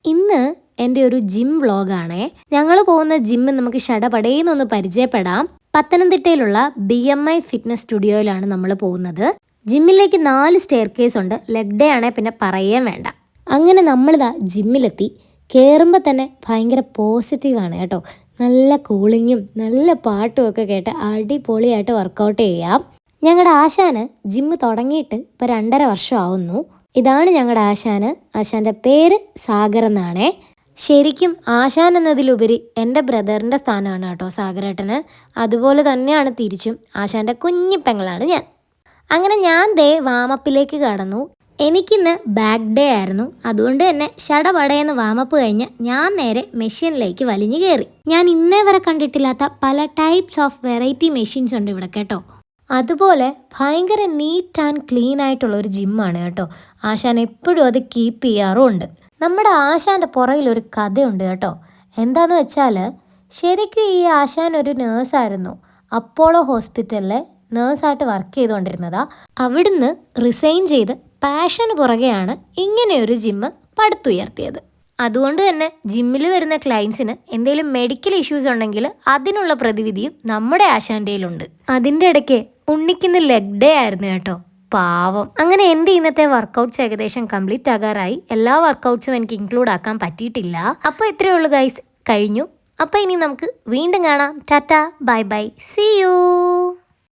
ഇന്ന് എൻ്റെ ഒരു ജിം വ്ളോഗാണേ. ഞങ്ങൾ പോകുന്ന ജിമ്മ് നമുക്ക് ഷടപടേന്നൊന്ന് പരിചയപ്പെടാം. പത്തനംതിട്ടയിലുള്ള BMI ഫിറ്റ്നസ് സ്റ്റുഡിയോയിലാണ് നമ്മൾ പോകുന്നത്. ജിമ്മിലേക്ക് 4 സ്റ്റെയർ കേസ് ഉണ്ട്. ലെഗ് ഡേ ആണേ പിന്നെ പറയുകയും വേണ്ട. അങ്ങനെ നമ്മളിതാ ജിമ്മിലെത്തി. കയറുമ്പോൾ തന്നെ ഭയങ്കര പോസിറ്റീവാണ് കേട്ടോ. നല്ല കൂളിങ്ങും നല്ല പാട്ടും ഒക്കെ കേട്ട് അടിപൊളിയായിട്ട് വർക്കൗട്ട് ചെയ്യാം. ഞങ്ങളുടെ ആശാന് ജിമ്മ് തുടങ്ങിയിട്ട് ഇപ്പോൾ 2.5 വർഷം ആവുന്നു. ഇതാണ് ഞങ്ങളുടെ ആശാന്. ആശാൻ്റെ പേര് സാഗർ എന്നാണേ. ശരിക്കും ആശാൻ എന്നതിലുപരി എൻ്റെ ബ്രദറിൻ്റെ സ്ഥാനമാണ് കേട്ടോ സാഗരേട്ടന്. അതുപോലെ തന്നെയാണ് തിരിച്ചും. ആശാൻ്റെ കുഞ്ഞിപ്പെങ്ങളാണ് ഞാൻ. അങ്ങനെ ഞാൻ ദേ വാമപ്പിലേക്ക് കടന്നു. എനിക്കിന്ന് ബാക്ക് ഡേ ആയിരുന്നു. അതുകൊണ്ട് തന്നെ ഷടപടയെന്ന് വാമപ്പ് കഴിഞ്ഞ് ഞാൻ നേരെ മെഷീനിലേക്ക് വലിഞ്ഞു കയറി. ഞാൻ ഇന്നേ വരെ കണ്ടിട്ടില്ലാത്ത പല ടൈപ്സ് ഓഫ് വെറൈറ്റി മെഷീൻസ് ഉണ്ട് ഇവിടെ കേട്ടോ. അതുപോലെ ഭയങ്കര നീറ്റ് ആൻഡ് ക്ലീൻ ആയിട്ടുള്ള ഒരു ജിമ്മാണ് കേട്ടോ. ആശാൻ എപ്പോഴും അത് കീപ്പ് ചെയ്യാറുമുണ്ട്. നമ്മുടെ ആശാൻ്റെ പുറകിലൊരു കഥയുണ്ട് കേട്ടോ. എന്താന്ന് വെച്ചാൽ ശരിക്കും ഈ ആശാൻ ഒരു നേഴ്സായിരുന്നു. അപ്പോളോ ഹോസ്പിറ്റലിലെ നേഴ്സായിട്ട് വർക്ക് ചെയ്തുകൊണ്ടിരുന്നതാ. അവിടുന്ന് റിസൈൻ ചെയ്ത് പാഷന് പുറകെയാണ് ഇങ്ങനെയൊരു ജിമ്മ് പടുത്തുയർത്തിയത്. അതുകൊണ്ട് തന്നെ ജിമ്മിൽ വരുന്ന ക്ലയൻസിന് എന്തെങ്കിലും മെഡിക്കൽ ഇഷ്യൂസ് ഉണ്ടെങ്കിൽ അതിനുള്ള പ്രതിവിധിയും നമ്മുടെ ആശാൻ്റെയിലുണ്ട്. അതിൻ്റെ ഇടയ്ക്ക് ഉണ്ണിക്കുന്ന ലെഗ് ഡേ ആയിരുന്നു കേട്ടോ. പാവം. അങ്ങനെ എൻ്റെ ഇന്നത്തെ വർക്കൗട്ട്സ് ഏകദേശം കംപ്ലീറ്റ് ആകാറായി. എല്ലാ വർക്കൗട്ട്സും എനിക്ക് ഇൻക്ലൂഡ് ആക്കാൻ പറ്റിയിട്ടില്ല. അപ്പോൾ ഇത്രയേ ഉള്ളൂ ഗൈസ്, കഴിഞ്ഞു. അപ്പോൾ ഇനി നമുക്ക് വീണ്ടും കാണാം. Tata, bye bye, see U.